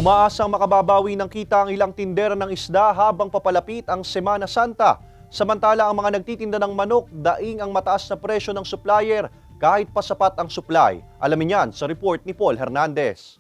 Umaasang makababawi ng kita ang ilang tindera ng isda habang papalapit ang Semana Santa. Samantala ang mga nagtitinda ng manok, daing ang mataas na presyo ng supplier kahit pa sapat ang supply. Alamin yan sa report ni Paul Hernandez.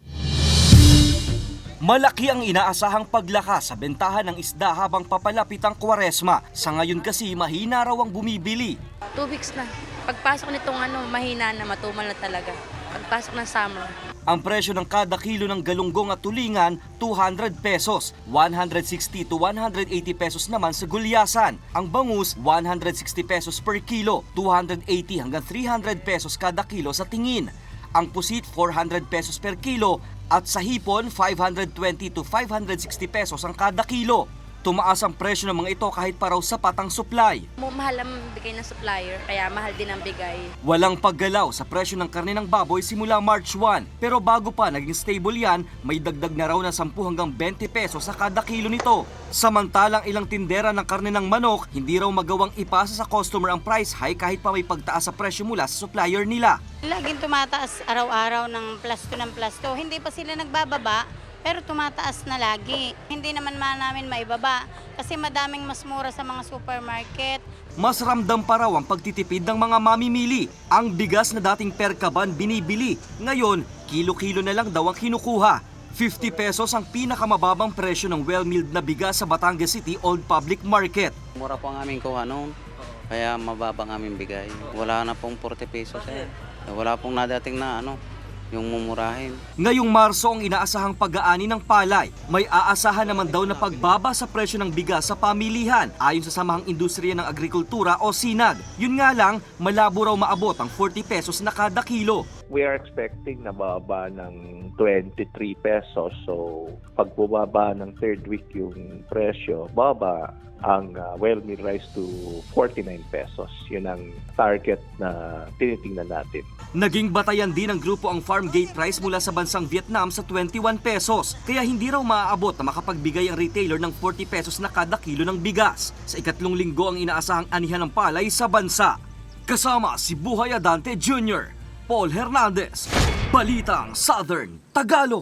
Malaki ang inaasahang paglakas sa bentahan ng isda habang papalapit ang Kwaresma. Sa ngayon kasi mahina raw ang bumibili. 2 weeks na. Pagpasok nitong mahina na, matumal na talaga. Pagpasok ng summer. Ang presyo ng kada kilo ng galunggong at tulingan, 200 pesos. 160 to 180 pesos naman sa gulyasan. Ang bangus, 160 pesos per kilo. 280 hanggang 300 pesos kada kilo sa tingin. Ang pusit, 400 pesos per kilo. At sa hipon, 520 to 560 pesos ang kada kilo. Tumaas ang presyo ng mga ito kahit pa raw sapat ang supply. Mahal ang bigay ng supplier, kaya mahal din ang bigay. Walang paggalaw sa presyo ng karne ng baboy simula March 1. Pero bago pa naging stable yan, may dagdag na raw na 10 hanggang 20 pesos sa kada kilo nito. Samantalang ilang tindera ng karne ng manok, hindi raw magawang ipasa sa customer ang price high kahit pa may pagtaas sa presyo mula sa supplier nila. Laging tumataas araw-araw ng plus 2 ng plus 2. Hindi pa sila nagbababa, pero tumataas na lagi. Hindi naman namin maibaba kasi madaming mas mura sa mga supermarket. Mas ramdam pa raw ang pagtitipid ng mga mamimili. Ang bigas na dating per kaban binibili, ngayon kilo-kilo na lang daw ang kinukuha. 50 pesos ang pinakamababang presyo ng well-milled na bigas sa Batangas City Old Public Market. Mura po ang aming kuha noon, kaya mababa ang aming bigay. Wala na pong 40 pesos eh. Wala pong nadating na yung mumurahin. Ngayong Marso ang inaasahang pag-aani ng palay. May aasahan naman daw na pagbaba sa presyo ng bigas sa pamilihan ayon sa Samahang Industriya ng Agrikultura o SINAG. Yun nga lang, malabo raw maabot ang 40 pesos na kada kilo. We are expecting na bababa ng 23 pesos. So pag bumaba ng third week yung presyo, bababa ang well-milled rice to 49 pesos. Yun ang target na tinitingnan natin. Naging batayan din ng grupo ang farm gate price mula sa bansang Vietnam sa 21 pesos. Kaya hindi raw maaabot na makapagbigay ang retailer ng 40 pesos na kada kilo ng bigas. Sa ikatlong linggo ang inaasahang anihan ng palay sa bansa. Kasama si Buhay Adante Jr., Paul Hernandez, Balitang Southern Tagalog.